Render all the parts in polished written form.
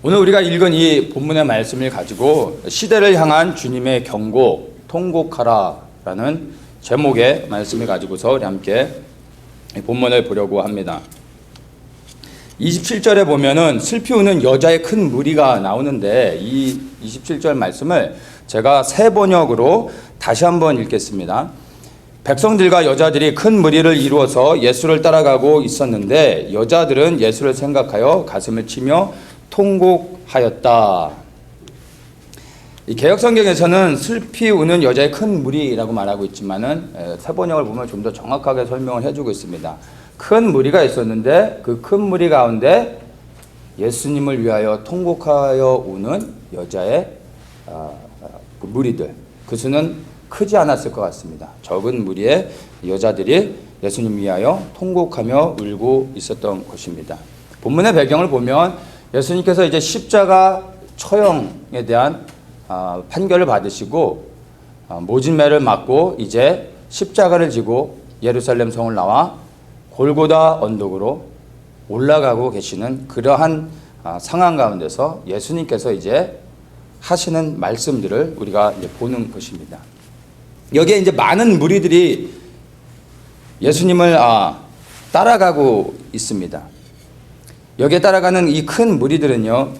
오늘 우리가 읽은 이 본문의 말씀을 가지고 시대를 향한 주님의 경고, 통곡하라라는 제목의 말씀을 가지고서 우리 함께 본문을 보려고 합니다. 27절에 보면은 슬피 우는 여자의 큰 무리가 나오는데 이 27절 말씀을 제가 새 번역으로 다시 한번 읽겠습니다. 백성들과 여자들이 큰 무리를 이루어서 예수를 따라가고 있었는데 여자들은 예수를 생각하여 가슴을 치며 통곡하였다. 이 개역성경에서는 슬피 우는 여자의 큰 무리라고 말하고 있지만은 새 번역을 보면 좀 더 정확하게 설명을 해주고 있습니다. 큰 무리가 있었는데 그 큰 무리 가운데 예수님을 위하여 통곡하여 우는 여자의 그 무리들, 그 수는 크지 않았을 것 같습니다. 적은 무리의 여자들이 예수님 위하여 통곡하며 울고 있었던 것입니다. 본문의 배경을 보면 예수님께서 이제 십자가 처형에 대한 판결을 받으시고 모진매를 맞고 이제 십자가를 지고 예루살렘 성을 나와 골고다 언덕으로 올라가고 계시는 그러한 상황 가운데서 예수님께서 이제 하시는 말씀들을 우리가 이제 보는 것입니다. 여기에 이제 많은 무리들이 예수님을 따라가고 있습니다. 여기에 따라가는 이 큰 무리들은요,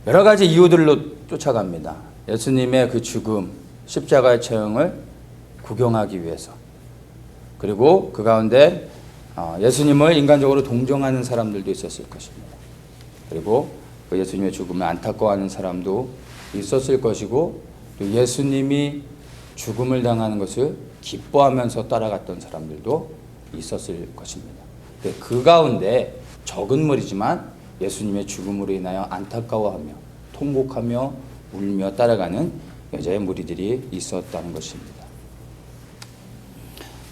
여러 가지 이유들로 쫓아갑니다. 예수님의 그 죽음, 십자가의 처형을 구경하기 위해서. 그리고 그 가운데 예수님을 인간적으로 동정하는 사람들도 있었을 것입니다. 그리고 그 예수님의 죽음을 안타까워하는 사람도 있었을 것이고, 또 예수님이 죽음을 당하는 것을 기뻐하면서 따라갔던 사람들도 있었을 것입니다. 그 가운데 적은 무리지만 예수님의 죽음으로 인하여 안타까워하며 통곡하며 울며 따라가는 여자의 무리들이 있었다는 것입니다.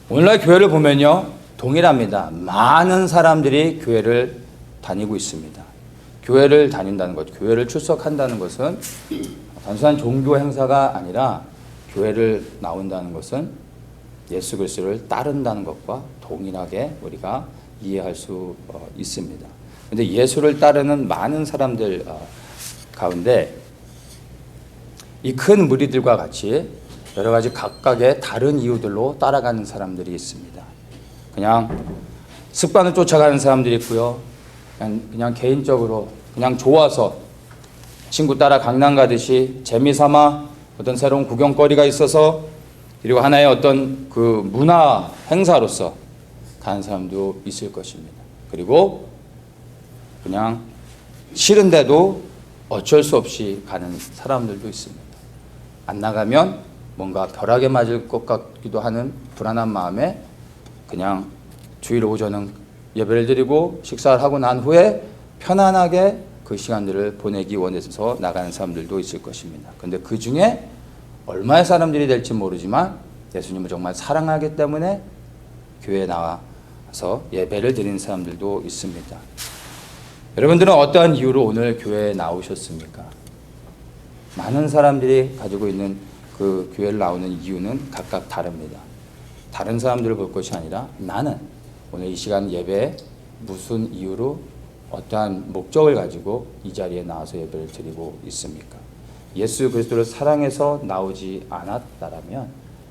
오늘날 교회를 보면요, 동일합니다. 많은 사람들이 교회를 다니고 있습니다. 교회를 다닌다는 것, 교회를 출석한다는 것은 단순한 종교 행사가 아니라 교회를 나온다는 것은 예수 그리스도를 따른다는 것과 동일하게 우리가 이해할 수 있습니다. 그런데 예수를 따르는 많은 사람들 가운데 이 큰 무리들과 같이 여러 가지 각각의 다른 이유들로 따라가는 사람들이 있습니다. 그냥 습관을 쫓아가는 사람들이 있고요. 그냥 개인적으로 그냥 좋아서 친구 따라 강남 가듯이 재미삼아 어떤 새로운 구경거리가 있어서, 그리고 하나의 어떤 그 문화 행사로서 가는 사람도 있을 것입니다. 그리고 그냥 싫은데도 어쩔 수 없이 가는 사람들도 있습니다. 안 나가면 뭔가 벼락에 맞을 것 같기도 하는 불안한 마음에 그냥 주일 오전은 예배를 드리고 식사를 하고 난 후에 편안하게 그 시간들을 보내기 원해서 나가는 사람들도 있을 것입니다. 그런데 그 중에 얼마의 사람들이 될지 모르지만 예수님을 정말 사랑하기 때문에 교회에 나와서 예배를 드리는 사람들도 있습니다. 여러분들은 어떠한 이유로 오늘 교회에 나오셨습니까? 많은 사람들이 가지고 있는 그 교회를 나오는 이유는 각각 다릅니다. 다른 사람들을 볼 것이 아니라 나는 오늘 이 시간 예배에 무슨 이유로 어떠한 목적을 가지고 이 자리에 나와서 예배를 드리고 있습니까? 예수 그리스도를 사랑해서 나오지 않았다라면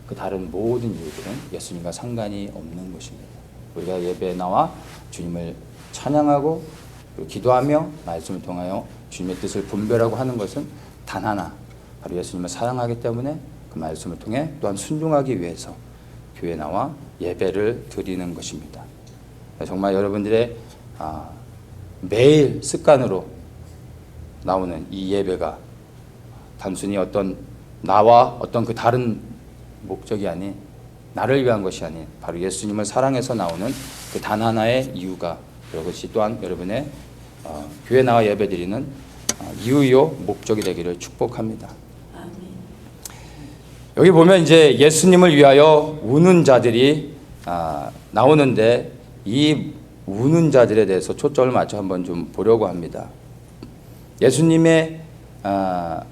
그 다른 모든 이유들은 예수님과 상관이 없는 것입니다. 우리가 예배에 나와 주님을 찬양하고 기도하며 말씀을 통하여 주님의 뜻을 분별하고 하는 것은 단 하나, 바로 예수님을 사랑하기 때문에 그 말씀을 통해 또한 순종하기 위해서 교회에 나와 예배를 드리는 것입니다. 정말 여러분들의 매일 습관으로 나오는 이 예배가 단순히 어떤 나와 어떤 그 다른 목적이 아닌, 나를 위한 것이 아닌 바로 예수님을 사랑해서 나오는 그 단 하나의 이유가, 그것이 또한 여러분의 교회 나와 예배드리는 이유요 목적이 되기를 축복합니다. 여기 보면 이제 예수님을 위하여 우는 자들이 나오는데 이 우는 자들에 대해서 초점을 맞춰 한번 좀 보려고 합니다. 예수님의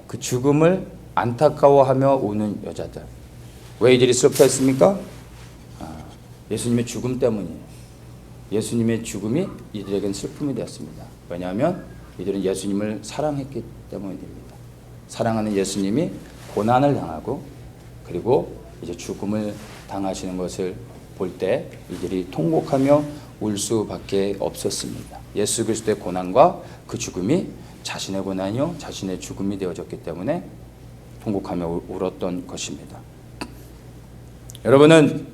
그 죽음을 안타까워하며 우는 여자들. 왜 이들이 슬퍼했습니까? 예수님의 죽음 때문이에요. 예수님의 죽음이 이들에겐 슬픔이 되었습니다. 왜냐하면 이들은 예수님을 사랑했기 때문입니다. 사랑하는 예수님이 고난을 당하고 그리고 이제 죽음을 당하시는 것을 볼 때 이들이 통곡하며 울 수밖에 없었습니다. 예수 그리스도의 고난과 그 죽음이 자신의 고난이요 자신의 죽음이 되어졌기 때문에 통곡하며 울었던 것입니다. 여러분은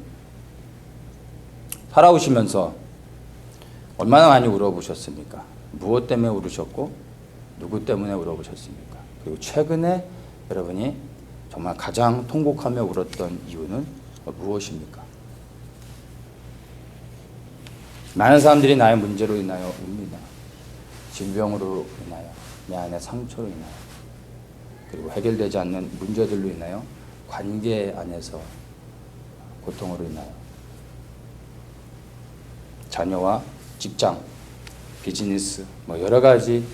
살아오시면서 얼마나 많이 울어보셨습니까? 무엇 때문에 울으셨고 누구 때문에 울어보셨습니까? 그리고 최근에 여러분이 정말 가장 통곡하며 울었던 이유는 무엇입니까? 많은 사람들이 나의 문제로 인하여 웁니다. 질병으로 인하여, 내 안의 상처로 인하여, 그리고 해결되지 않는 문제들로 인하여, 관계 안에서 고통으로 인하여, 자녀와 직장, 비즈니스, 여러 가지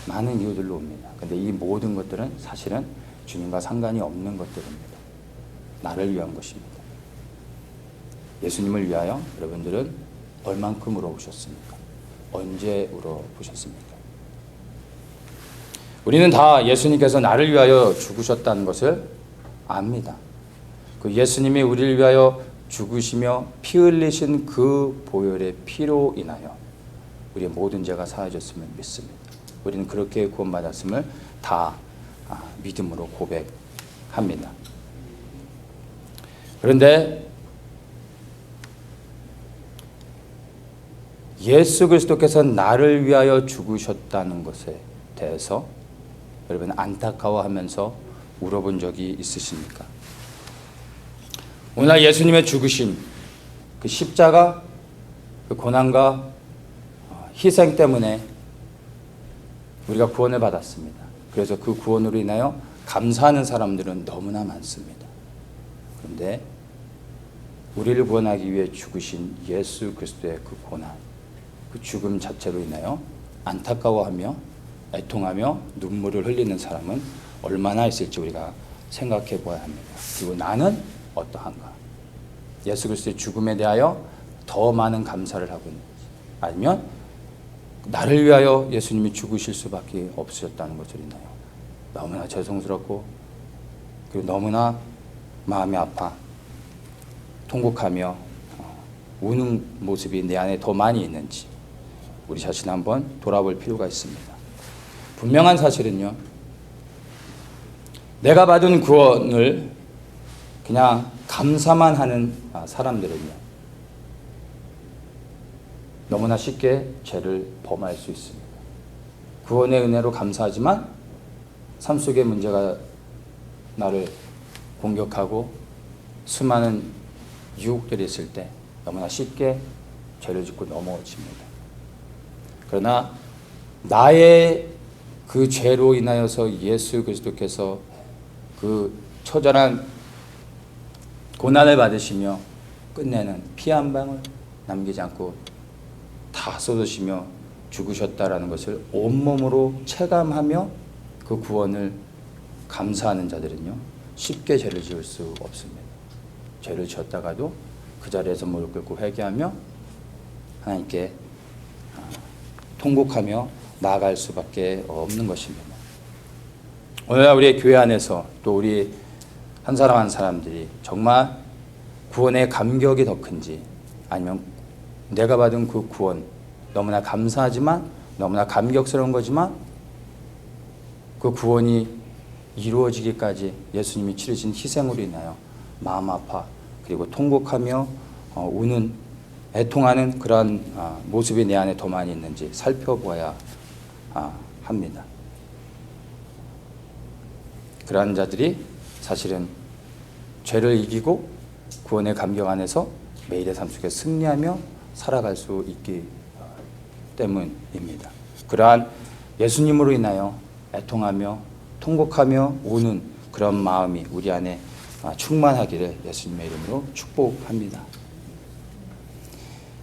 많은 이유들로 옵니다. 근데 이 모든 것들은 사실은 주님과 상관이 없는 것들입니다. 나를 위한 것입니다. 예수님을 위하여 여러분들은 얼만큼 울어보셨습니까? 언제 울어보셨습니까? 우리는 다 예수님께서 나를 위하여 죽으셨다는 것을 압니다. 그 예수님이 우리를 위하여 죽으시며 피 흘리신 그 보혈의 피로 인하여 우리의 모든 죄가 사하졌음을 믿습니다. 우리는 그렇게 구원받았음을 다 믿음으로 고백합니다. 그런데 예수 그리스도께서 나를 위하여 죽으셨다는 것에 대해서 여러분 안타까워하면서 울어본 적이 있으십니까? 오늘 예수님의 죽으심, 그 십자가, 그 고난과 희생 때문에 우리가 구원을 받았습니다. 그래서 그 구원으로 인하여 감사하는 사람들은 너무나 많습니다. 그런데 우리를 구원하기 위해 죽으신 예수 그리스도의 그 고난, 그 죽음 자체로 인하여 안타까워하며 애통하며 눈물을 흘리는 사람은 얼마나 있을지 우리가 생각해 보아야 합니다. 그리고 나는 어떠한가? 예수 그리스도의 죽음에 대하여 더 많은 감사를 하고 있는지, 아니면 나를 위하여 예수님이 죽으실 수밖에 없으셨다는 것을 인하여 너무나 죄송스럽고 그리고 너무나 마음이 아파 통곡하며 우는 모습이 내 안에 더 많이 있는지 우리 자신 한번 돌아볼 필요가 있습니다. 분명한 사실은요, 내가 받은 구원을 그냥 감사만 하는 사람들은요, 너무나 쉽게 죄를 범할 수 있습니다. 구원의 은혜로 감사하지만 삶 속에 문제가 나를 공격하고 수많은 유혹들이 있을 때 너무나 쉽게 죄를 짓고 넘어집니다. 그러나 나의 그 죄로 인하여서 예수 그리스도께서 그 처절한 고난을 받으시며 끝내는 피 한 방울 남기지 않고 다 쏟으시며 죽으셨다라는 것을 온몸으로 체감하며 그 구원을 감사하는 자들은요, 쉽게 죄를 지을 수 없습니다. 죄를 지었다가도 그 자리에서 무릎 꿇고 회개하며 하나님께 통곡하며 나아갈 수밖에 없는 것입니다. 오늘날 우리의 교회 안에서 또 우리 한 사람 한 사람들이 정말 구원의 감격이 더 큰지, 아니면 내가 받은 그 구원 너무나 감사하지만 너무나 감격스러운 거지만 그 구원이 이루어지기까지 예수님이 치르신 희생으로 인하여 마음 아파 그리고 통곡하며 우는 애통하는 그런 모습이 내 안에 더 많이 있는지 살펴보아야 합니다. 그러한 자들이 사실은 죄를 이기고 구원의 감격 안에서 매일의 삶 속에 승리하며 살아갈 수 있기 때문입니다. 그러한 예수님으로 인하여 애통하며 통곡하며 우는 그런 마음이 우리 안에 충만하기를 예수님의 이름으로 축복합니다.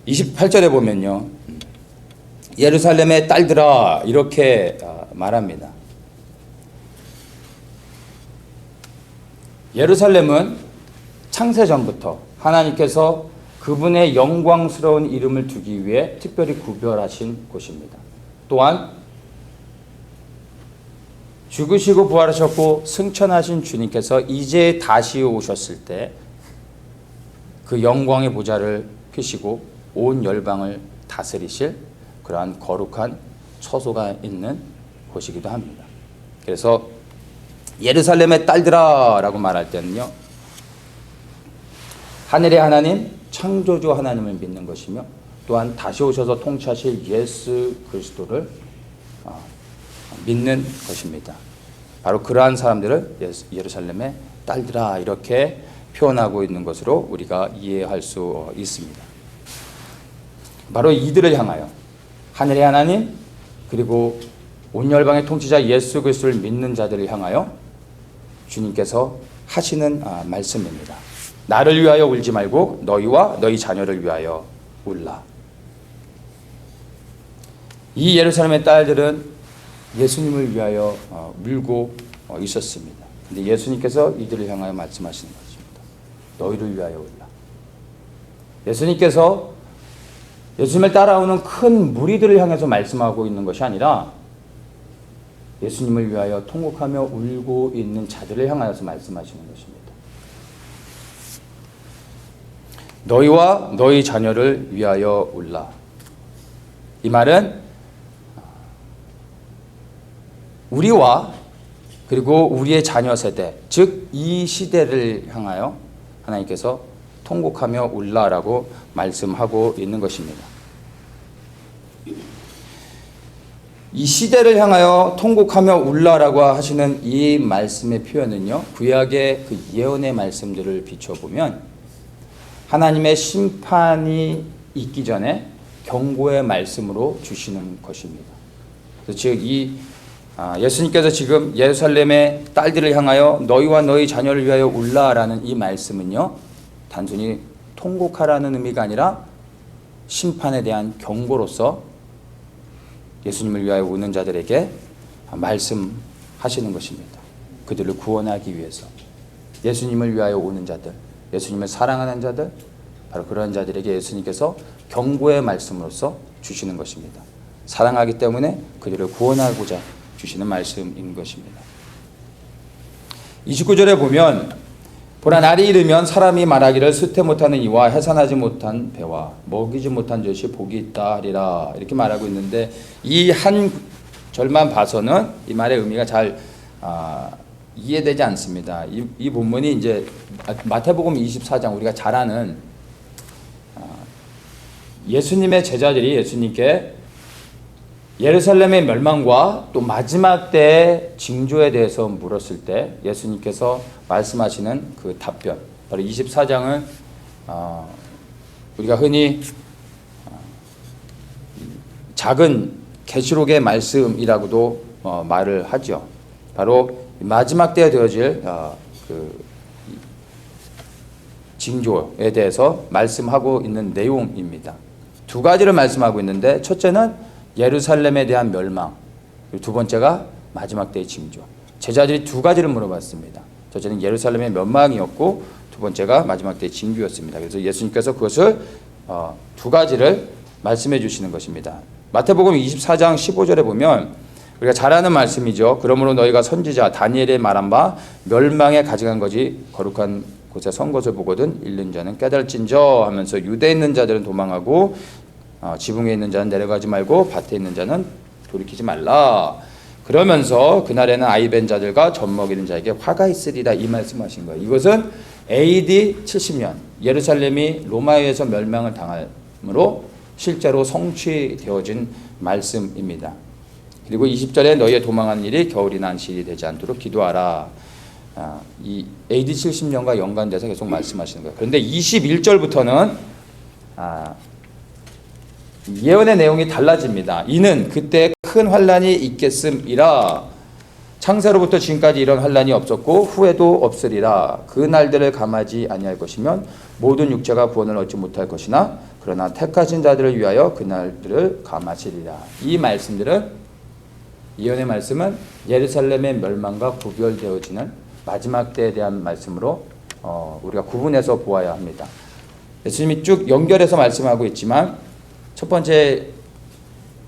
28절에 보면요, 예루살렘의 딸들아 이렇게 말합니다. 예루살렘은 창세전부터 하나님께서 그분의 영광스러운 이름을 두기 위해 특별히 구별하신 곳입니다. 또한 죽으시고 부활하셨고 승천하신 주님께서 이제 다시 오셨을 때 그 영광의 보좌를 펴시고 온 열방을 다스리실 그러한 거룩한 처소가 있는 곳이기도 합니다. 그래서 예루살렘의 딸들아 라고 말할 때는요, 하늘의 하나님, 창조주 하나님을 믿는 것이며 또한 다시 오셔서 통치하실 예수 그리스도를 믿는 것입니다. 바로 그러한 사람들을 예루살렘의 딸들아 이렇게 표현하고 있는 것으로 우리가 이해할 수 있습니다. 바로 이들을 향하여 하늘의 하나님 그리고 온 열방의 통치자 예수 그리스도를 믿는 자들을 향하여 주님께서 하시는 말씀입니다. 나를 위하여 울지 말고 너희와 너희 자녀를 위하여 울라. 이 예루살렘의 딸들은 예수님을 위하여 울고 있었습니다. 근데 예수님께서 이들을 향하여 말씀하시는 것입니다. 너희를 위하여 울라. 예수님께서 예수님을 따라오는 큰 무리들을 향해서 말씀하고 있는 것이 아니라 예수님을 위하여 통곡하며 울고 있는 자들을 향하여서 말씀하시는 것입니다. 너희와 너희 자녀를 위하여 울라. 이 말은 우리와 그리고 우리의 자녀 세대, 즉 이 시대를 향하여 하나님께서 통곡하며 울라라고 말씀하고 있는 것입니다. 이 시대를 향하여 통곡하며 울라라고 하시는 이 말씀의 표현은요, 구약의 그 예언의 말씀들을 비춰보면 하나님의 심판이 있기 전에 경고의 말씀으로 주시는 것입니다. 즉 예수님께서 지금 예루살렘의 딸들을 향하여 너희와 너희 자녀를 위하여 울라라는 이 말씀은요, 단순히 통곡하라는 의미가 아니라 심판에 대한 경고로서 예수님을 위하여 우는 자들에게 말씀하시는 것입니다. 그들을 구원하기 위해서 예수님을 위하여 우는 자들, 예수님을 사랑하는 자들, 바로 그런 자들에게 예수님께서 경고의 말씀으로서 주시는 것입니다. 사랑하기 때문에 그들을 구원하고자 주시는 말씀인 것입니다. 29절에 보면 보라 날이 이르면 사람이 말하기를 수태 못하는 이와 해산하지 못한 배와 먹이지 못한 젖이 복이 있다 하리라 이렇게 말하고 있는데 이 한 절만 봐서는 이 말의 의미가 잘 이해되지 않습니다. 이 본문이 이제 마태복음 24장 우리가 잘 아는 예수님의 제자들이 예수님께 예루살렘의 멸망과 또 마지막 때의 징조에 대해서 물었을 때 예수님께서 말씀하시는 그 답변, 바로 24장은 우리가 흔히 작은 계시록의 말씀이라고도 말을 하죠. 바로 마지막 때에 되어질 그 징조에 대해서 말씀하고 있는 내용입니다. 두 가지를 말씀하고 있는데 첫째는 예루살렘에 대한 멸망, 그리고 두 번째가 마지막 때의 징조. 제자들이 두 가지를 물어봤습니다. 첫째는 예루살렘의 멸망이었고 두 번째가 마지막 때의 징조였습니다. 그래서 예수님께서 그것을 두 가지를 말씀해 주시는 것입니다. 마태복음 24장 15절에 보면 우리가 잘 아는 말씀이죠. 그러므로 너희가 선지자 다니엘의 말한 바 멸망에 가져간 것이 거룩한 곳에 선 것을 보거든 읽는 자는 깨달을진저 하면서 유대에 있는 자들은 도망하고 지붕에 있는 자는 내려가지 말고 밭에 있는 자는 돌이키지 말라. 그러면서 그날에는 아이 벤 자들과 젖 먹이는 자에게 화가 있으리라 이 말씀하신 거예요. 이것은 AD 70년 예루살렘이 로마에 의해서 멸망을 당함으로 실제로 성취되어진 말씀입니다. 그리고 20절에 너희의 도망하는 일이 겨울이나 안식일이 되지 않도록 기도하라. 이 AD 70년과 연관돼서 계속 말씀하시는 거예요. 그런데 21절부터는 예언의 내용이 달라집니다. 이는 그때 큰 환란이 있겠음이라. 창세로부터 지금까지 이런 환란이 없었고 후에도 없으리라. 그 날들을 감하지 아니할 것이면 모든 육체가 구원을 얻지 못할 것이나 그러나 택하신 자들을 위하여 그 날들을 감하시리라. 이 말씀들은 예언의 말씀은 예루살렘의 멸망과 구별되어지는 마지막 때에 대한 말씀으로 우리가 구분해서 보아야 합니다. 예수님이 쭉 연결해서 말씀하고 있지만 첫 번째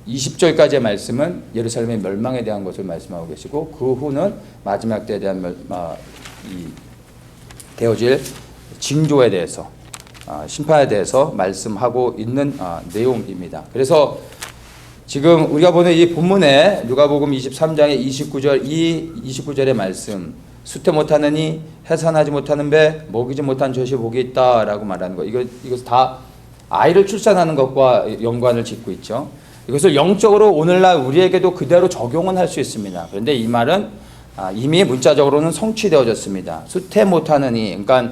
20절까지의 말씀은 예루살렘의 멸망에 대한 것을 말씀하고 계시고 그 후는 마지막 때에 대한 되어질 징조에 대해서 심판에 대해서 말씀하고 있는 내용입니다. 그래서 지금 우리가 보는 이 본문에 누가복음 23장의 29절의 말씀, 수태 못하느니 해산하지 못하는 배, 먹이지 못한 젖이 복이 있다라고 말하는 거, 이것 다 아이를 출산하는 것과 연관을 짓고 있죠. 이것을 영적으로 오늘날 우리에게도 그대로 적용은 할 수 있습니다. 그런데 이 말은 이미 문자적으로는 성취되어졌습니다. 수태 못하느니, 그러니까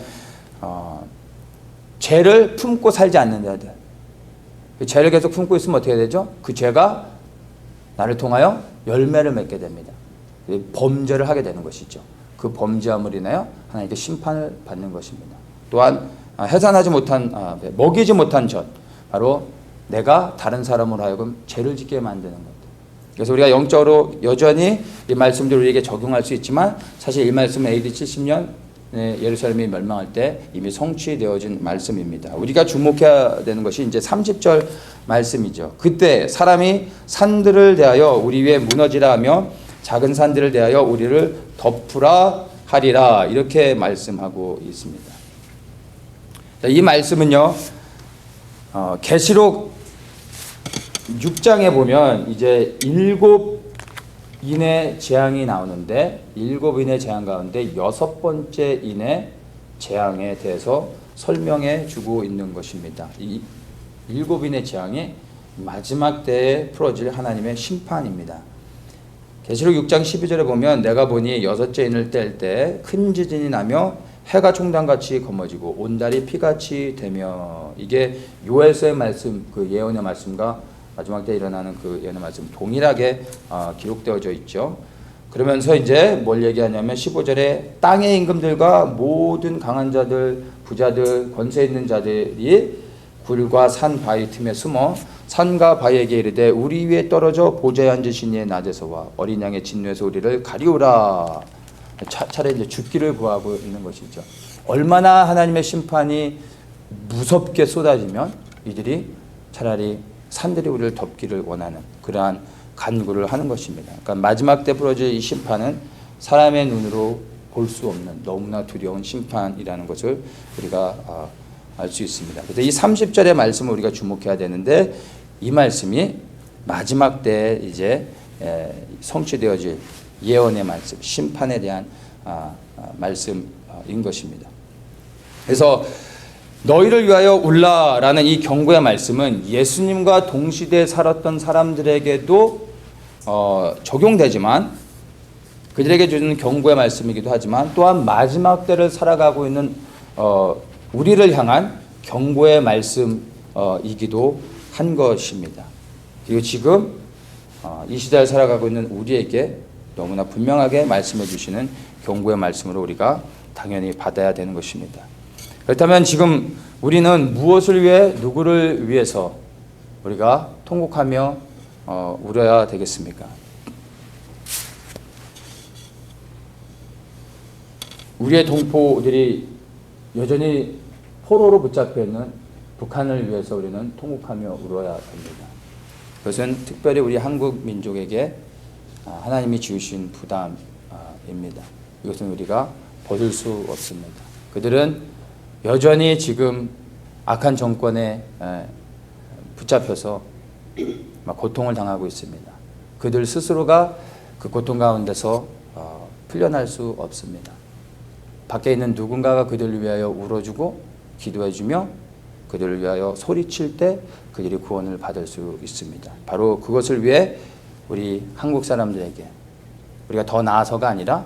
죄를 품고 살지 않는 자들. 그 죄를 계속 품고 있으면 어떻게 되죠? 그 죄가 나를 통하여 열매를 맺게 됩니다. 범죄를 하게 되는 것이죠. 그 범죄함으로 인하여 하나님께 심판을 받는 것입니다. 또한 해산하지 못한 먹이지 못한 젖, 바로 내가 다른 사람으로 하여금 죄를 짓게 만드는 것. 그래서 우리가 영적으로 여전히 이 말씀들을 우리에게 적용할 수 있지만 사실 이 말씀은 AD 70년 예루살렘이 멸망할 때 이미 성취되어진 말씀입니다. 우리가 주목해야 되는 것이 이제 30절 말씀이죠. 그때 사람이 산들을 대하여 우리 위에 무너지라 하며 작은 산들을 대하여 우리를 덮으라 하리라, 이렇게 말씀하고 있습니다. 이 말씀은요, 계시록 6장에 보면 이제 7인의 재앙이 나오는데 7인의 재앙 가운데 6번째 인의 재앙에 대해서 설명해 주고 있는 것입니다. 이 7인의 재앙이 마지막 때에 풀어질 하나님의 심판입니다. 계시록 6장 12절에 보면 내가 보니 6째 인을 뗄 때 큰 지진이 나며 해가 총단같이 검어지고 온달이 피같이 되며, 이게 요엘서의 말씀, 그 예언의 말씀과 마지막 때 일어나는 그 예언의 말씀 동일하게 기록되어져 있죠. 그러면서 이제 뭘 얘기하냐면 15절에 땅의 임금들과 모든 강한 자들, 부자들, 권세 있는 자들이 굴과 산 바위 틈에 숨어 산과 바위에게 이르되 우리 위에 떨어져 보좌에 앉으신 이의 낮에서와 어린 양의 진노에서 우리를 가리우라. 차라리 이제 죽기를 구하고 있는 것이죠. 얼마나 하나님의 심판이 무섭게 쏟아지면 이들이 차라리 산들이 우리를 덮기를 원하는 그러한 간구를 하는 것입니다. 그러니까 마지막 때 풀어질 이 심판은 사람의 눈으로 볼 수 없는 너무나 두려운 심판이라는 것을 우리가 알 수 있습니다. 그래서 이 30절의 말씀을 우리가 주목해야 되는데 이 말씀이 마지막 때 이제 성취되어질 예언의 말씀, 심판에 대한 말씀인 것입니다. 그래서 너희를 위하여 울라라는 이 경고의 말씀은 예수님과 동시대에 살았던 사람들에게도 적용되지만, 그들에게 주는 경고의 말씀이기도 하지만 또한 마지막 때를 살아가고 있는 우리를 향한 경고의 말씀이기도 한 것입니다. 그리고 지금 이 시대를 살아가고 있는 우리에게 너무나 분명하게 말씀해 주시는 경고의 말씀으로 우리가 당연히 받아야 되는 것입니다. 그렇다면 지금 우리는 무엇을 위해, 누구를 위해서 우리가 통곡하며 울어야 되겠습니까? 우리의 동포들이 여전히 포로로 붙잡혀 있는 북한을 위해서 우리는 통곡하며 울어야 됩니다. 그것은 특별히 우리 한국 민족에게 하나님이 지으신 부담입니다. 이것은 우리가 벗을 수 없습니다. 그들은 여전히 지금 악한 정권에 붙잡혀서 고통을 당하고 있습니다. 그들 스스로가 그 고통 가운데서 풀려날 수 없습니다. 밖에 있는 누군가가 그들을 위하여 울어주고 기도해주며 그들을 위하여 소리칠 때 그들이 구원을 받을 수 있습니다. 바로 그것을 위해 우리 한국 사람들에게 우리가 더 나아서가 아니라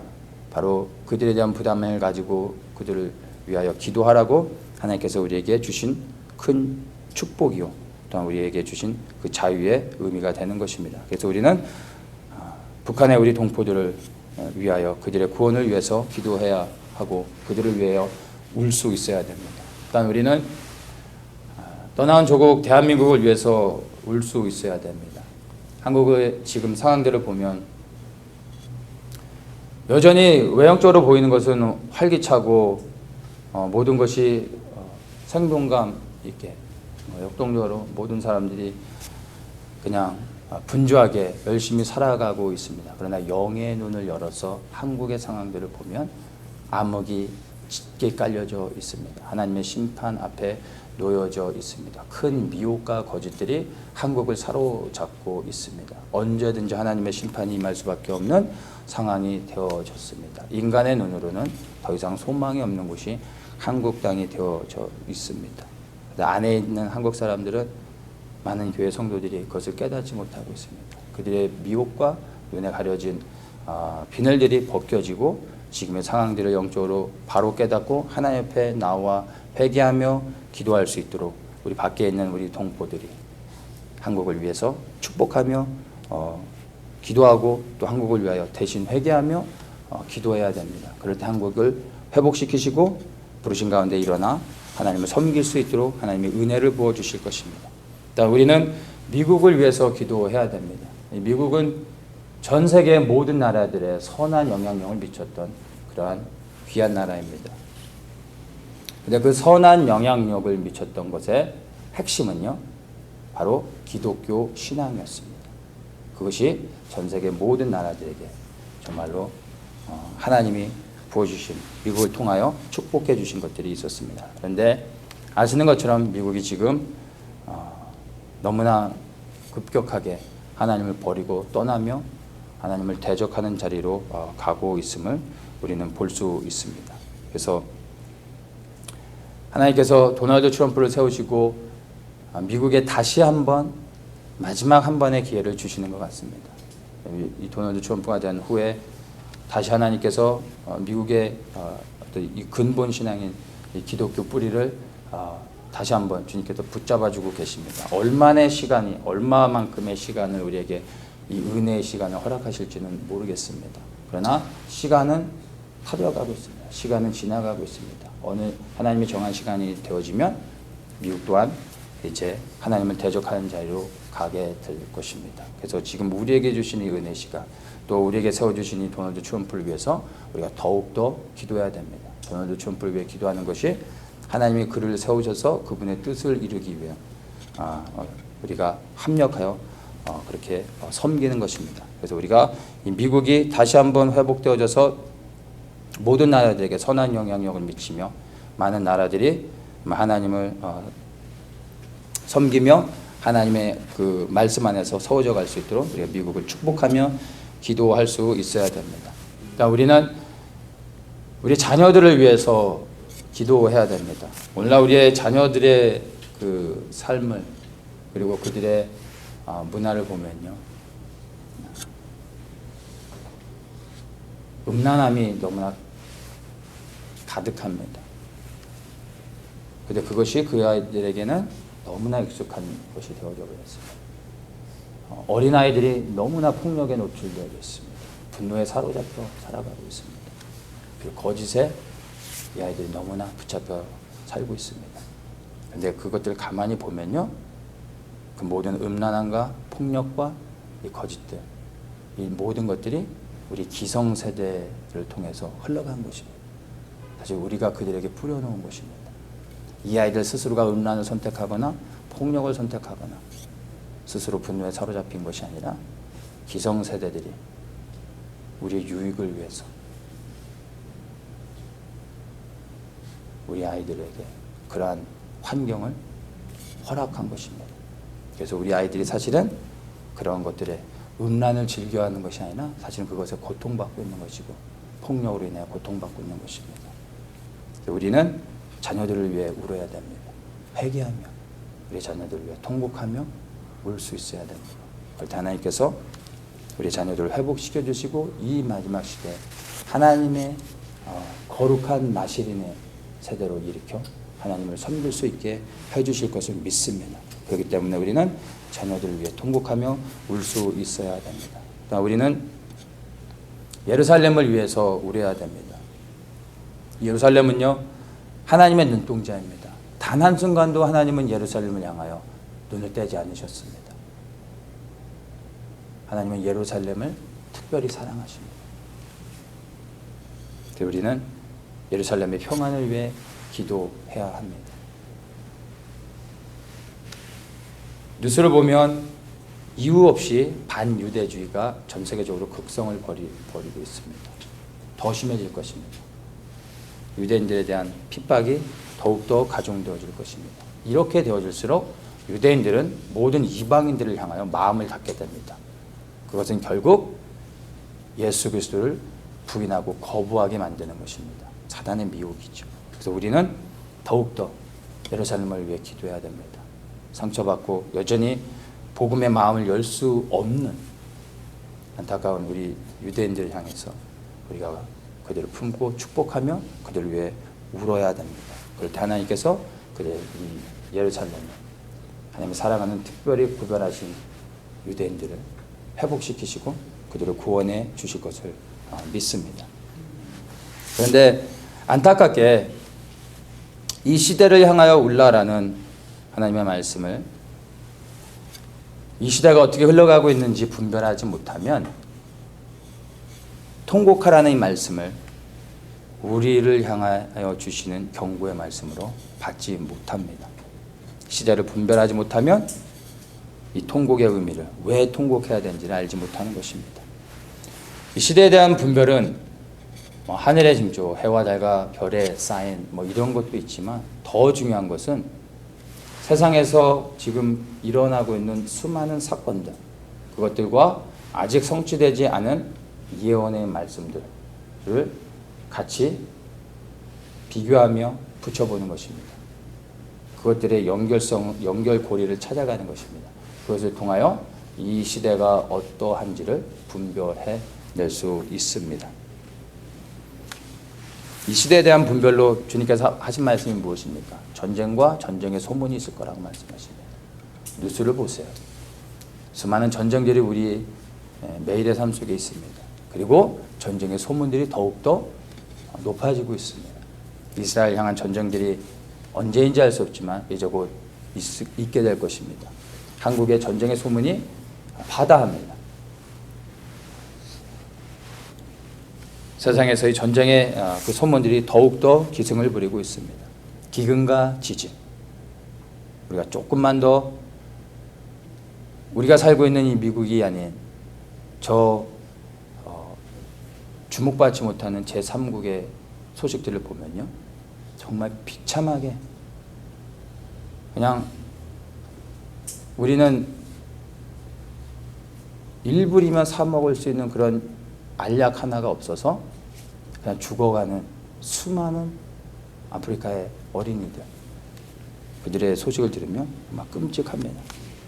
바로 그들에 대한 부담을 가지고 그들을 위하여 기도하라고 하나님께서 우리에게 주신 큰 축복이요, 또한 우리에게 주신 그 자유의 의미가 되는 것입니다. 그래서 우리는 북한의 우리 동포들을 위하여 그들의 구원을 위해서 기도해야 하고 그들을 위하여 울 수 있어야 됩니다. 또한 우리는 떠나온 조국 대한민국을 위해서 울 수 있어야 됩니다. 한국의 지금 상황들을 보면 여전히 외형적으로 보이는 것은 활기차고 모든 것이 생동감 있게 역동적으로 모든 사람들이 그냥 분주하게 열심히 살아가고 있습니다. 그러나 영의 눈을 열어서 한국의 상황들을 보면 암흑이 짙게 깔려져 있습니다. 하나님의 심판 앞에 놓여져 있습니다. 큰 미혹과 거짓들이 한국을 사로잡고 있습니다. 언제든지 하나님의 심판이 임할 수밖에 없는 상황이 되어졌습니다. 인간의 눈으로는 더 이상 소망이 없는 곳이 한국 땅이 되어져 있습니다. 안에 있는 한국 사람들은 많은 교회 성도들이 그것을 깨닫지 못하고 있습니다. 그들의 미혹과 눈에 가려진 비늘들이 벗겨지고 지금의 상황들을 영적으로 바로 깨닫고 하나님 앞에 나와 회개하며 기도할 수 있도록 우리 밖에 있는 우리 동포들이 한국을 위해서 축복하며 기도하고 또 한국을 위하여 대신 회개하며 기도해야 됩니다. 그럴 때 한국을 회복시키시고 부르신 가운데 일어나 하나님을 섬길 수 있도록 하나님의 은혜를 부어주실 것입니다. 우리는 미국을 위해서 기도해야 됩니다. 미국은 전 세계 모든 나라들의 선한 영향력을 미쳤던 그러한 귀한 나라입니다. 근데 그 선한 영향력을 미쳤던 것의 핵심은요, 바로 기독교 신앙이었습니다. 그것이 전 세계 모든 나라들에게 정말로 하나님이 부어주신, 미국을 통하여 축복해 주신 것들이 있었습니다. 그런데 아시는 것처럼 미국이 지금 너무나 급격하게 하나님을 버리고 떠나며 하나님을 대적하는 자리로 가고 있음을 우리는 볼 수 있습니다. 그래서 하나님께서 도널드 트럼프를 세우시고 미국에 다시 한번 마지막 한 번의 기회를 주시는 것 같습니다. 이 도널드 트럼프가 된 후에 다시 하나님께서 미국의 이 근본 신앙인 이 기독교 뿌리를 다시 한번 주님께서 붙잡아주고 계십니다. 얼마만큼의 시간을 우리에게 이 은혜의 시간을 허락하실지는 모르겠습니다. 그러나 시간은 타들어가고 있습니다. 시간은 지나가고 있습니다. 어느 하나님이 정한 시간이 되어지면 미국 또한 이제 하나님을 대적하는 자리로 가게 될 것입니다. 그래서 지금 우리에게 주신 이 은혜 시간, 또 우리에게 세워주신 이 도널드 트럼프를 위해서 우리가 더욱더 기도해야 됩니다. 도널드 트럼프를 위해 기도하는 것이 하나님이 그를 세우셔서 그분의 뜻을 이루기 위해 우리가 합력하여 그렇게 섬기는 것입니다. 그래서 우리가 이 미국이 다시 한번 회복되어져서 모든 나라들에게 선한 영향력을 미치며 많은 나라들이 하나님을 섬기며 하나님의 그 말씀 안에서 서워져 갈 수 있도록 우리가 미국을 축복하며 기도할 수 있어야 됩니다. 그러니까 우리는 우리 자녀들을 위해서 기도해야 됩니다. 오늘날 우리의 자녀들의 그 삶을 그리고 그들의 문화를 보면요, 음란함이 너무나 가득합니다. 그런데 그것이 그 아이들에게는 너무나 익숙한 것이 되어져 버렸습니다. 어린아이들이 너무나 폭력에 노출되어 있습니다. 분노에 사로잡혀 살아가고 있습니다. 그리고 거짓에 이 아이들이 너무나 붙잡혀 살고 있습니다. 그런데 그것들을 가만히 보면요, 그 모든 음란함과 폭력과 이 거짓들, 이 모든 것들이 우리 기성세대를 통해서 흘러간 것입니다. 사실 우리가 그들에게 뿌려놓은 것입니다. 이 아이들 스스로가 음란을 선택하거나 폭력을 선택하거나 스스로 분노에 사로잡힌 것이 아니라 기성세대들이 우리의 유익을 위해서 우리 아이들에게 그러한 환경을 허락한 것입니다. 그래서 우리 아이들이 사실은 그런 것들에 음란을 즐겨하는 것이 아니라 사실은 그것에 고통받고 있는 것이고 폭력으로 인해 고통받고 있는 것입니다. 우리는 자녀들을 위해 울어야 됩니다. 회개하며 우리 자녀들을 위해 통곡하며 울 수 있어야 됩니다. 그럴 때 하나님께서 우리 자녀들을 회복시켜 주시고 이 마지막 시대에 하나님의 거룩한 나시린의 세대로 일으켜 하나님을 섬길 수 있게 해주실 것을 믿습니다. 그렇기 때문에 우리는 자녀들을 위해 통곡하며 울 수 있어야 됩니다. 우리는 예루살렘을 위해서 울어야 됩니다. 예루살렘은요, 하나님의 눈동자입니다. 단 한순간도 하나님은 예루살렘을 향하여 눈을 떼지 않으셨습니다. 하나님은 예루살렘을 특별히 사랑하십니다. 우리는 예루살렘의 평안을 위해 기도해야 합니다. 뉴스를 보면 이유 없이 반유대주의가 전 세계적으로 극성을 벌이고 있습니다. 더 심해질 것입니다. 유대인들에 대한 핍박이 더욱더 가중되어질 것입니다. 이렇게 되어질수록 유대인들은 모든 이방인들을 향하여 마음을 닫게 됩니다. 그것은 결국 예수 그리스도를 부인하고 거부하게 만드는 것입니다. 사단의 미혹이죠. 그래서 우리는 더욱더 예루살렘을 위해 기도해야 됩니다. 상처받고 여전히 복음의 마음을 열 수 없는 안타까운 우리 유대인들을 향해서 우리가 그들을 품고 축복하며 그들을 위해 울어야 됩니다. 그럴 때 하나님께서 그들의 이 예루살렘을 하나님의 사랑하는 특별히 구별하신 유대인들을 회복시키시고 그들을 구원해 주실 것을 믿습니다. 그런데 안타깝게 이 시대를 향하여 울라라는 하나님의 말씀을 이 시대가 어떻게 흘러가고 있는지 분별하지 못하면 통곡하라는 이 말씀을 우리를 향하여 주시는 경고의 말씀으로 받지 못합니다. 시대를 분별하지 못하면 이 통곡의 의미를 왜 통곡해야 되는지를 알지 못하는 것입니다. 이 시대에 대한 분별은 하늘의 징조, 해와 달과 별의 사인 이런 것도 있지만 더 중요한 것은 세상에서 지금 일어나고 있는 수많은 사건들, 그것들과 아직 성취되지 않은 예언의 말씀들을 같이 비교하며 붙여보는 것입니다. 그것들의 연결고리를 찾아가는 것입니다. 그것을 통하여 이 시대가 어떠한지를 분별해 낼 수 있습니다. 이 시대에 대한 분별로 주님께서 하신 말씀이 무엇입니까? 전쟁과 전쟁의 소문이 있을 거라고 말씀하십니다. 뉴스를 보세요. 수많은 전쟁들이 우리 매일의 삶 속에 있습니다. 그리고 전쟁의 소문들이 더욱더 높아지고 있습니다. 이스라엘 향한 전쟁들이 언제인지 알 수 없지만 이제 곧 있게 될 것입니다. 한국의 전쟁의 소문이 바다합니다. 세상에서의 전쟁의 그 소문들이 더욱더 기승을 부리고 있습니다. 기근과 지진. 우리가 조금만 더 우리가 살고 있는 이 미국이 아닌 주목받지 못하는 제3국의 소식들을 보면요. 정말 비참하게 그냥 우리는 1불이면 사 먹을 수 있는 그런 알약 하나가 없어서 그냥 죽어가는 수많은 아프리카의 어린이들, 그들의 소식을 들으면 막 끔찍합니다.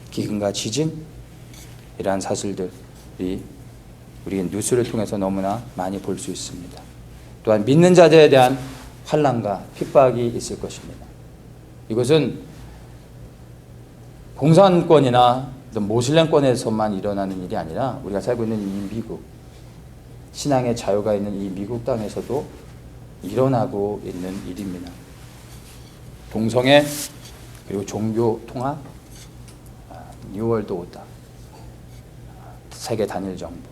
기근과 지진이라는 사실들이 우리 뉴스를 통해서 너무나 많이 볼 수 있습니다. 또한 믿는 자들에 대한 환난과 핍박이 있을 것입니다. 이것은 공산권이나 모슬렘권에서만 일어나는 일이 아니라 우리가 살고 있는 이 미국, 신앙의 자유가 있는 이 미국 땅에서도 일어나고 있는 일입니다. 동성애 그리고 종교 통합, 뉴월드 오더, 세계 단일 정부,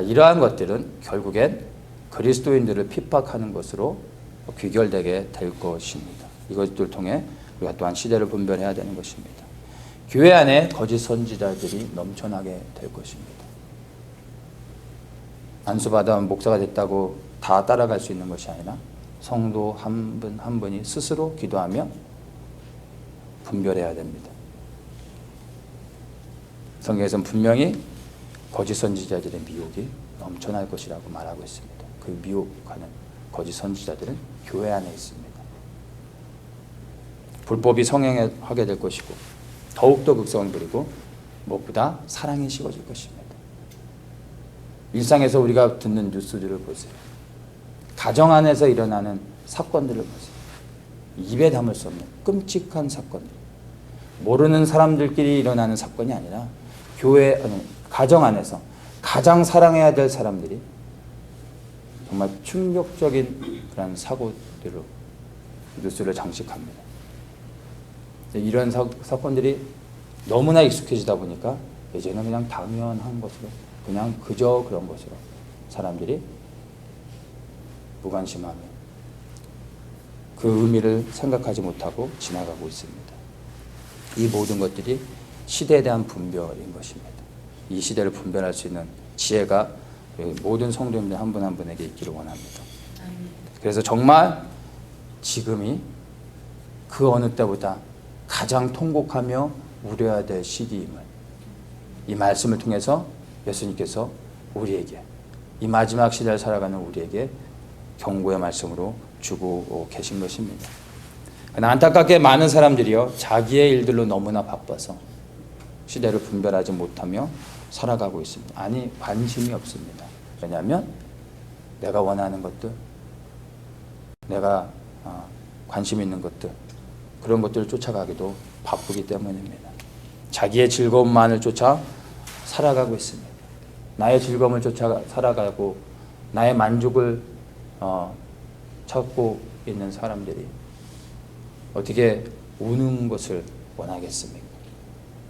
이러한 것들은 결국엔 그리스도인들을 핍박하는 것으로 귀결되게 될 것입니다. 이것들을 통해 우리가 또한 시대를 분별해야 되는 것입니다. 교회 안에 거짓 선지자들이 넘쳐나게 될 것입니다. 안수받아 목사가 됐다고 다 따라갈 수 있는 것이 아니라 성도 한 분 한 분이 스스로 기도하며 분별해야 됩니다. 성경에서는 분명히 거짓 선지자들의 미혹이 넘쳐날 것이라고 말하고 있습니다. 그 미혹하는 거짓 선지자들은 교회 안에 있습니다. 불법이 성행하게 될 것이고 더욱더 극성을 부리고 무엇보다 사랑이 식어질 것입니다. 일상에서 우리가 듣는 뉴스들을 보세요. 가정 안에서 일어나는 사건들을 보세요. 입에 담을 수 없는 끔찍한 사건들. 모르는 사람들끼리 일어나는 사건이 아니라 가정 안에서 가장 사랑해야 될 사람들이 정말 충격적인 그런 사고들로 뉴스를 장식합니다. 이런 사건들이 너무나 익숙해지다 보니까 이제는 그냥 당연한 것으로, 그냥 그저 그런 것으로 사람들이 무관심하며 그 의미를 생각하지 못하고 지나가고 있습니다. 이 모든 것들이 시대에 대한 분별인 것입니다. 이 시대를 분별할 수 있는 지혜가 모든 성도님들 한 분 한 분에게 있기를 원합니다. 그래서 정말 지금이 그 어느 때보다 가장 통곡하며 우려해야 될 시기임을 이 말씀을 통해서 예수님께서 우리에게 이 마지막 시대를 살아가는 우리에게 경고의 말씀으로 주고 계신 것입니다. 그러나 안타깝게 많은 사람들이요 자기의 일들로 너무나 바빠서 시대를 분별하지 못하며 살아가고 있습니다. 아니 관심이 없습니다. 왜냐하면 내가 원하는 것들, 내가 관심 있는 것들, 그런 것들을 쫓아가기도 바쁘기 때문입니다. 자기의 즐거움만을 쫓아 살아가고 있습니다. 나의 즐거움을 쫓아 살아가고 나의 만족을 찾고 있는 사람들이 어떻게 우는 것을 원하겠습니까?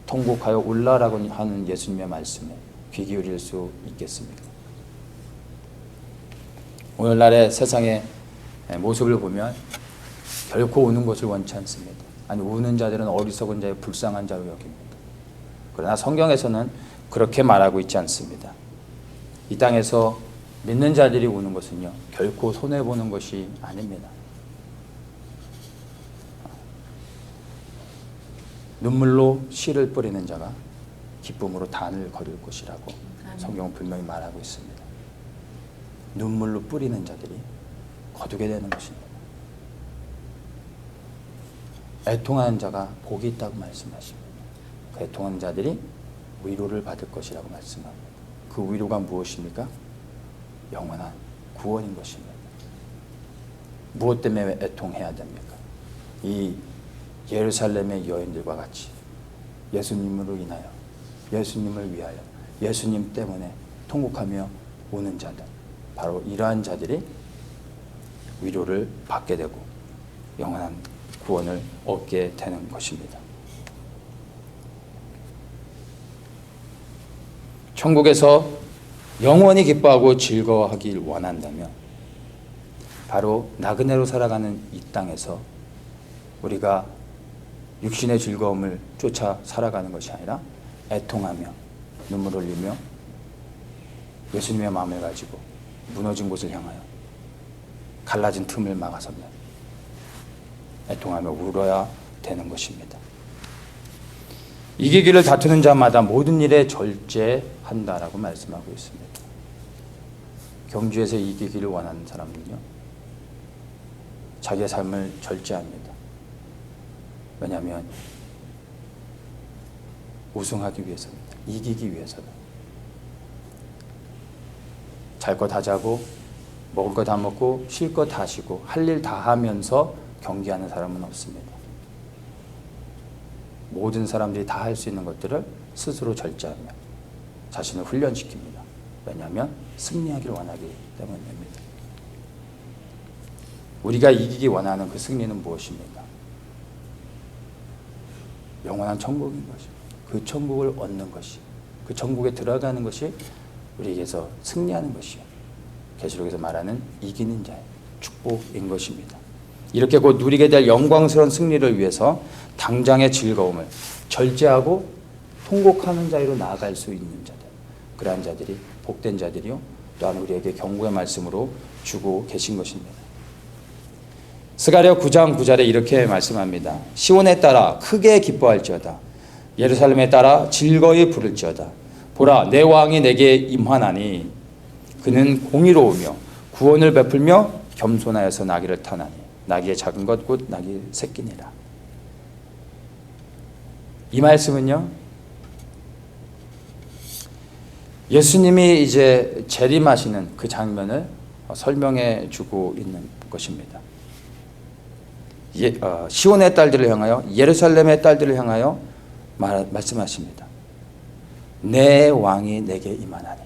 통곡하여 울라라고 하는 예수님의 말씀에 귀 기울일 수 있겠습니까? 오늘날의 세상의 모습을 보면 결코 우는 것을 원치 않습니다. 아니 우는 자들은 어리석은 자의 불쌍한 자로 여깁니다. 그러나 성경에서는 그렇게 말하고 있지 않습니다. 이 땅에서 믿는 자들이 우는 것은요 결코 손해보는 것이 아닙니다. 눈물로 씨를 뿌리는 자가 기쁨으로 단을 거둘 것이라고 성경은 분명히 말하고 있습니다. 눈물로 뿌리는 자들이 거두게 되는 것입니다. 애통하는 자가 복이 있다고 말씀하십니다. 그 애통하는 자들이 위로를 받을 것이라고 말씀합니다. 그 위로가 무엇입니까? 영원한 구원인 것입니다. 무엇 때문에 애통해야 됩니까? 이 예루살렘의 여인들과 같이 예수님으로 인하여, 예수님을 위하여, 예수님 때문에 통곡하며 우는 자들, 바로 이러한 자들이 위로를 받게 되고 영원한 구원을 얻게 되는 것입니다. 천국에서 영원히 기뻐하고 즐거워하길 원한다면 바로 나그네로 살아가는 이 땅에서 우리가 육신의 즐거움을 쫓아 살아가는 것이 아니라 애통하며 눈물 흘리며 예수님의 마음을 가지고 무너진 곳을 향하여 갈라진 틈을 막아서며 애통하며 울어야 되는 것입니다. 이기기를 다투는 자마다 모든 일에 절제한다라고 말씀하고 있습니다. 경주에서 이기기를 원하는 사람은요 자기의 삶을 절제합니다. 왜냐하면 우승하기 위해서입니다. 이기기 위해서다. 잘 거 다 자고 먹을 거 다 먹고 쉴 거 다 쉬고 할 일 다 하면서 경기하는 사람은 없습니다. 모든 사람들이 다 할 수 있는 것들을 스스로 절제하며 자신을 훈련시킵니다. 왜냐하면 승리하기를 원하기 때문입니다. 우리가 이기기 원하는 그 승리는 무엇입니까? 영원한 천국인 것입니다. 그 천국을 얻는 것이, 그 천국에 들어가는 것이 우리에게서 승리하는 것이요 계시록에서 말하는 이기는 자의 축복인 것입니다. 이렇게 곧 누리게 될 영광스러운 승리를 위해서 당장의 즐거움을 절제하고 통곡하는 자리로 나아갈 수 있는 자들, 그러한 자들이 복된 자들이요 또한 우리에게 경고의 말씀으로 주고 계신 것입니다. 스가랴 9장 9절에 이렇게 말씀합니다. 시온에 따라 크게 기뻐할지어다. 예루살렘에 따라 즐거이 부를지어다. 보라, 내 왕이 내게 임하나니 그는 공의로우며 구원을 베풀며 겸손하여서 나귀를 타나니 나귀의 작은 것 곧 나귀 새끼니라. 이 말씀은요 예수님이 이제 재림하시는 그 장면을 설명해 주고 있는 것입니다. 시온의 딸들을 향하여, 예루살렘의 딸들을 향하여 말씀하십니다. 내 왕이 내게 임하나니.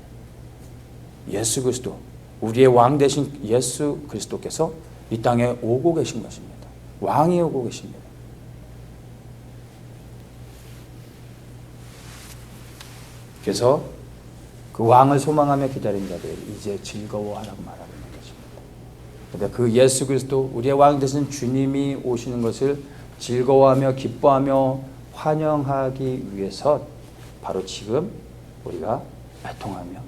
예수 그리스도, 우리의 왕 되신 예수 그리스도께서 이 땅에 오고 계신 것입니다. 왕이 오고 계십니다. 그래서 그 왕을 소망하며 기다린 자들이 이제 즐거워하라고 말하고 있는 것입니다. 그런데 그 예수 그리스도, 우리의 왕 되신 주님이 오시는 것을 즐거워하며 기뻐하며 환영하기 위해서 바로 지금 우리가 애통하며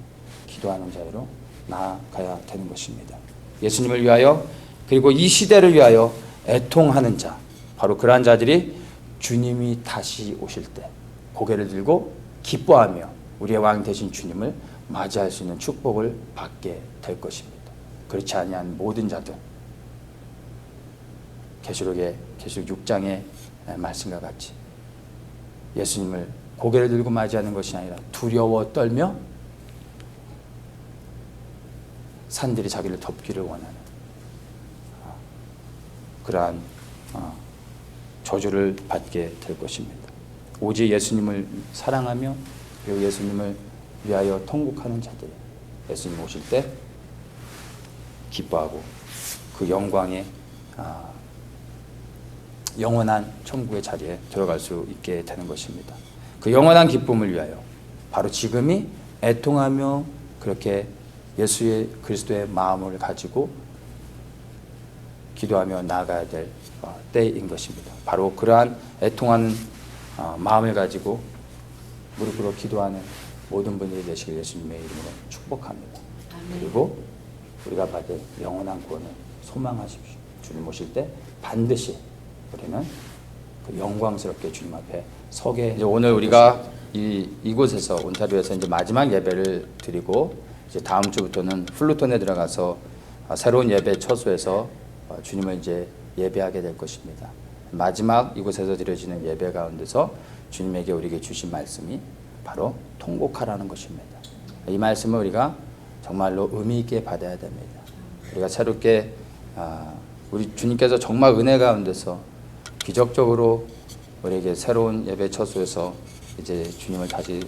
기도하는 자리로 나아가야 되는 것입니다. 예수님을 위하여 그리고 이 시대를 위하여 애통하는 자, 바로 그러한 자들이 주님이 다시 오실 때 고개를 들고 기뻐하며 우리의 왕 되신 주님을 맞이할 수 있는 축복을 받게 될 것입니다. 그렇지 아니한 모든 자들, 계시록 6장의 말씀과 같이 예수님을 고개를 들고 맞이하는 것이 아니라 두려워 떨며 산들이 자기를 덮기를 원하는 그러한 저주를 받게 될 것입니다. 오직 예수님을 사랑하며 그리고 예수님을 위하여 통곡하는 자들이 예수님 오실 때 기뻐하고 그 영광의 영원한 천국의 자리에 들어갈 수 있게 되는 것입니다. 그 영원한 기쁨을 위하여 바로 지금이 애통하며 그렇게 예수의 그리스도의 마음을 가지고 기도하며 나아가야 될 때인 것입니다. 바로 그러한 애통하는 마음을 가지고 무릎 꿇어 기도하는 모든 분들이 되시길 예수님의 이름으로 축복합니다. 그리고 우리가 받을 영원한 구원을 소망하십시오. 주님 오실 때 반드시 우리는 그 영광스럽게 주님 앞에 서게. 이제 오늘 우리가 이곳에서 온타리오에서 이제 마지막 예배를 드리고 이제 다음 주부터는 플루톤에 들어가서 새로운 예배 처소에서 주님을 이제 예배하게 될 것입니다. 마지막 이곳에서 드려지는 예배 가운데서 주님에게 우리에게 주신 말씀이 바로 통곡하라는 것입니다. 이 말씀을 우리가 정말로 의미 있게 받아야 됩니다. 우리가 새롭게 우리 주님께서 정말 은혜 가운데서 기적적으로 우리에게 새로운 예배 처소에서 이제 주님을 다시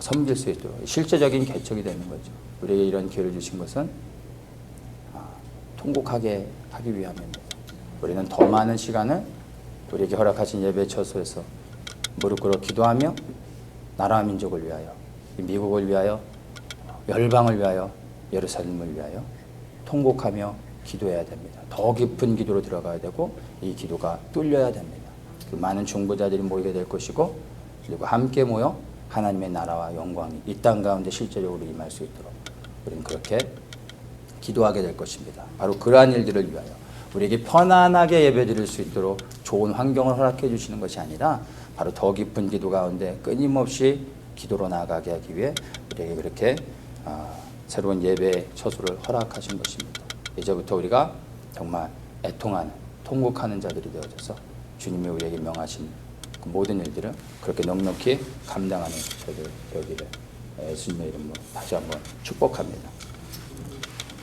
섬길 수 있도록 실제적인 개척이 되는 거죠. 우리에게 이런 기회를 주신 것은 통곡하게 하기 위함입니다. 우리는 더 많은 시간을 우리에게 허락하신 예배 처소에서 무릎 꿇어 기도하며 나라와 민족을 위하여, 미국을 위하여, 열방을 위하여, 예루살렘을 위하여 통곡하며 기도해야 됩니다. 더 깊은 기도로 들어가야 되고 이 기도가 뚫려야 됩니다. 그 많은 중보자들이 모이게 될 것이고 그리고 함께 모여 하나님의 나라와 영광이 이 땅 가운데 실제적으로 임할 수 있도록 우리는 그렇게 기도하게 될 것입니다. 바로 그러한 일들을 위하여 우리에게 편안하게 예배드릴 수 있도록 좋은 환경을 허락해 주시는 것이 아니라 바로 더 깊은 기도 가운데 끊임없이 기도로 나아가게 하기 위해 우리에게 그렇게 새로운 예배 처소를 허락하신 것입니다. 이제부터 우리가 정말 애통하는, 통곡하는 자들이 되어져서 주님이 우리에게 명하신 그 모든 일들을 그렇게 넉넉히 감당하는 저희들 되기를 예수님의 이름으로 다시 한번 축복합니다.